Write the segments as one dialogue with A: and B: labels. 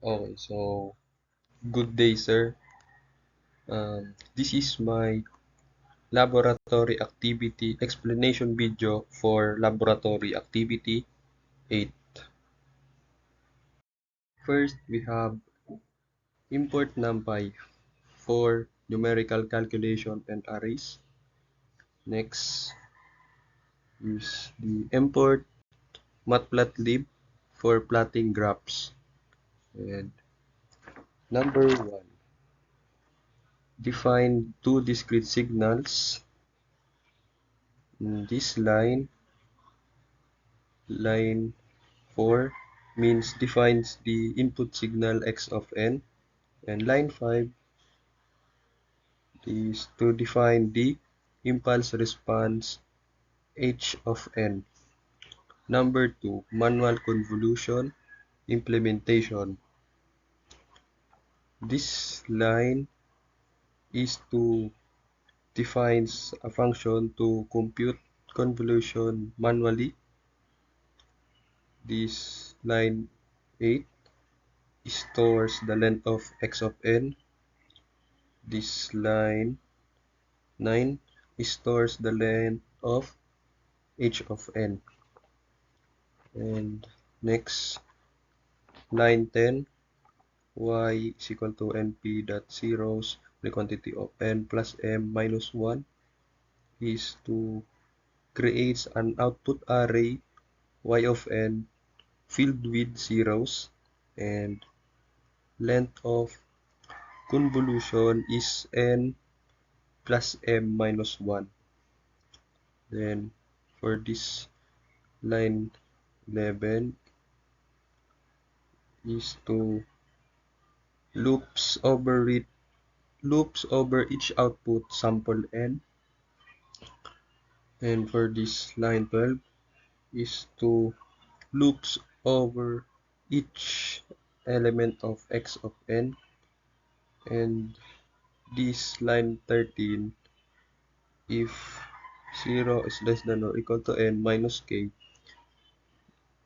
A: Okay, so good day, sir. This is my laboratory activity explanation video for laboratory activity 8. First, we have import NumPy for numerical calculation and arrays. Next is the import matplotlib for plotting graphs. And number 1, define two discrete signals. In this line 4 means defines the input signal x of n, and line 5 is to define the impulse response h of n. Number 2, manual convolution implementation. This line is to defines a function to compute convolution manually. This line 8 stores the length of x of n. This line 9 stores the length of h of n. And next, line 10, y is equal to np dot zeros, the quantity of n plus m minus 1 is to create an output array y of n filled with zeros, and length of convolution is n plus m minus 1. Then for this line 11 is to loops over each output sample n. And for this line 12 is to loops over each element of x of n. And this line 13, if 0 is less than or equal to n minus k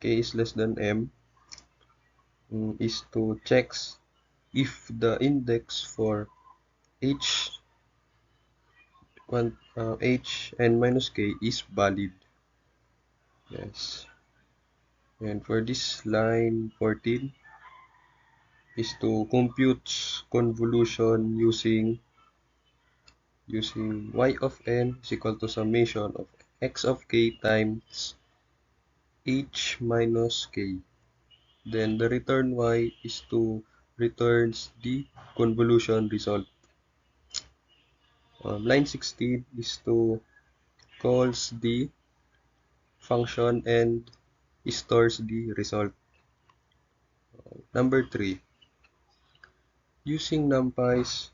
A: is less than m, is to checks if the index for h n minus k is valid. Yes. And for this line 14 is to compute convolution using y of n is equal to summation of x of k times h minus k. Then the return y is to returns the convolution result. Line 16 is to calls the function and stores the result. Number 3, using NumPy's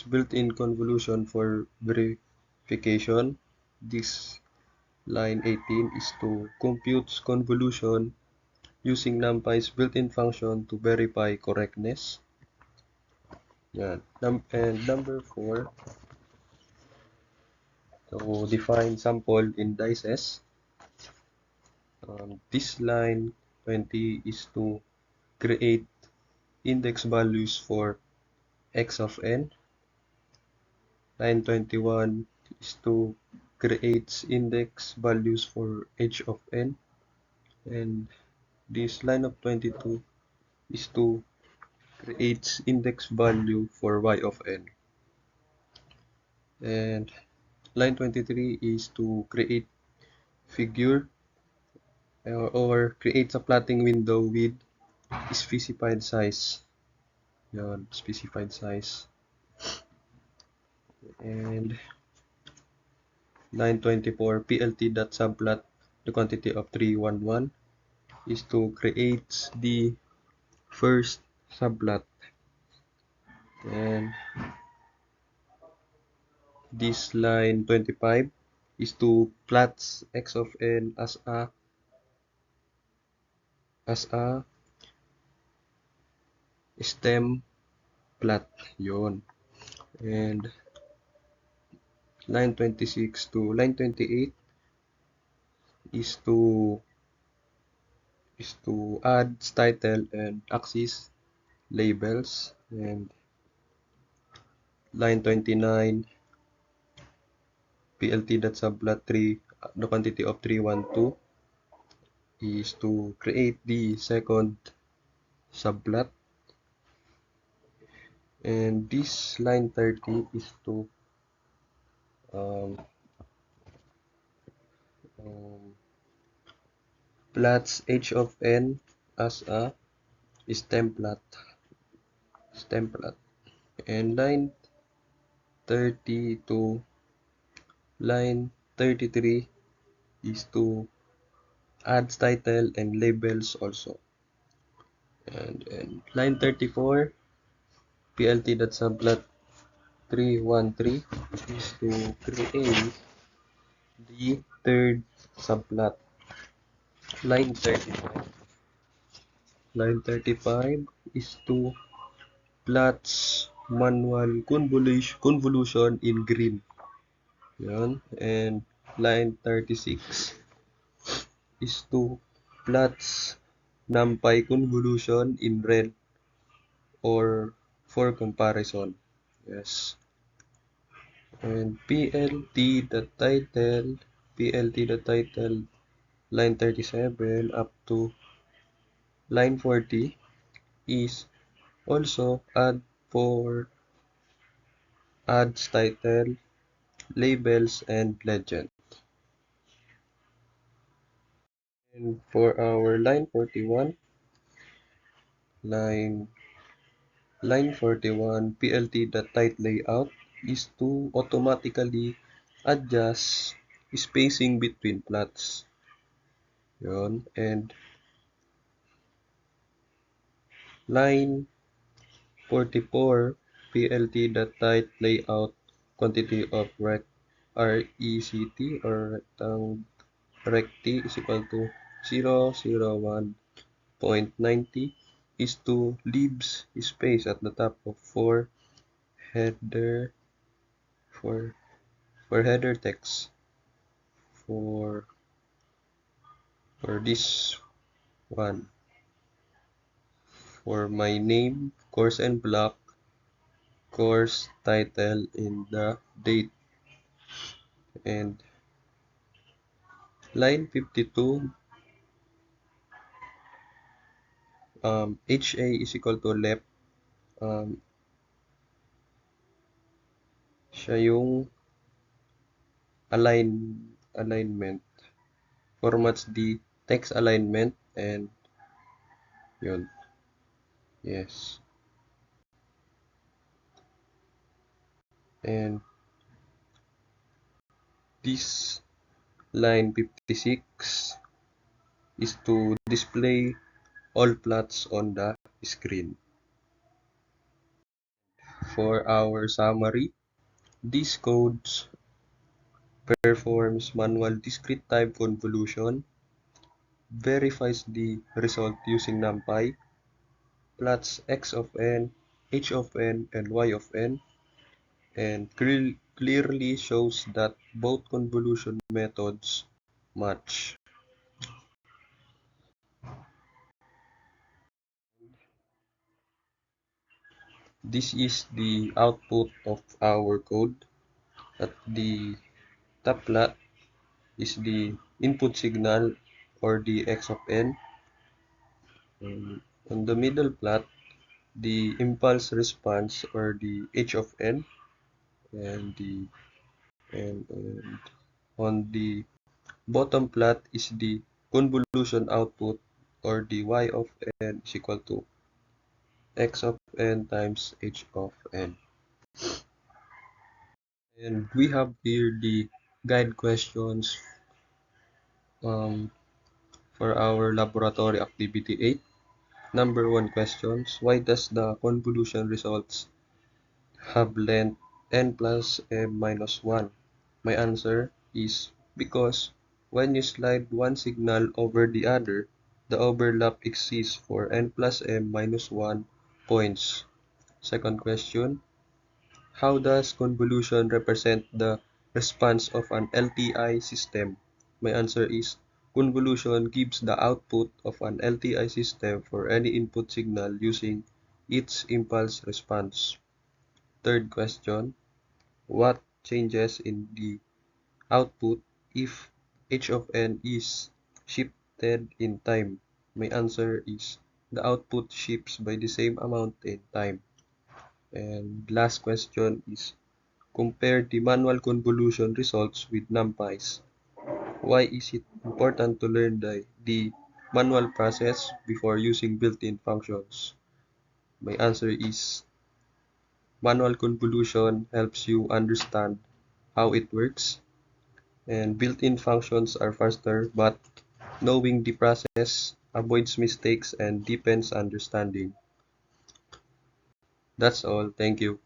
A: built-in convolution for verification. This line 18 is to compute convolution using NumPy's built-in function to verify correctness. Yan. And number 4, to define sample indices. This line 20 is to create index values for x of n. Line 21 is to create index values for h of n. And this line of 22 is to create index value for y of n. And line 23 is to create figure or create a plotting window with specified size. Yan, specified size. And line 24, plt.subplot the quantity of 311 is to create the first subplot. And this line 25 is to plot x of n as a stem plot. Yon. And line 26 to line 28 is to is to add title and axis labels, and line 29 plt.subplot 3 the quantity of 312 is to create the second subplot, and this line 30 is to um, um, plots h of n as a stem plot, and line 30 to line 33 is to add title and labels also, and line 34 plt.subplot 313 is to create the third subplot. Line 35. Line 35 is to plots manual convolution in green. Yan. And line 36 is to plots NumPy convolution in red or for comparison. Yes. And plt the title line 37 up to line 40 is also adds title, labels, and legend. And for our line line 41 plt.title layout is to automatically adjust spacing between plots. Yun. And line 44 plt.title layout quantity of rect or recti is equal to 001.90 is to leaves space at the top of header for header text for this one, for my name, course and block, course title, in the date. And line 52 HA is equal to left, siya yung alignment, formats the text alignment, and yun. Yes. And this line 56 is to display all plots on the screen. For our summary, these codes performs manual discrete time convolution, verifies the result using NumPy, plots x of n, h of n, and y of n, and clearly shows that both convolution methods match. This is the output of our code. At the top plot is the input signal or the x of n. And on the middle plot, the impulse response or the h of n, and on the bottom plot is the convolution output or the y of n is equal to x of n times h of n. And we have here the guide questions for our laboratory activity 8. Number 1 questions: why does the convolution results have length n plus m minus 1? My answer is because when you slide one signal over the other, the overlap exists for n plus m minus 1 points. Second question: how does convolution represent the response of an LTI system? My answer is convolution gives the output of an LTI system for any input signal using its impulse response. Third question, what changes in the output if h of n is shifted in time? My answer is the output shifts by the same amount in time. And last question is compare the manual convolution results with NumPy's. Why is it important to learn the manual process before using built-in functions? My answer is manual convolution helps you understand how it works, and built-in functions are faster, but knowing the process avoids mistakes and deepens understanding. That's all. Thank you.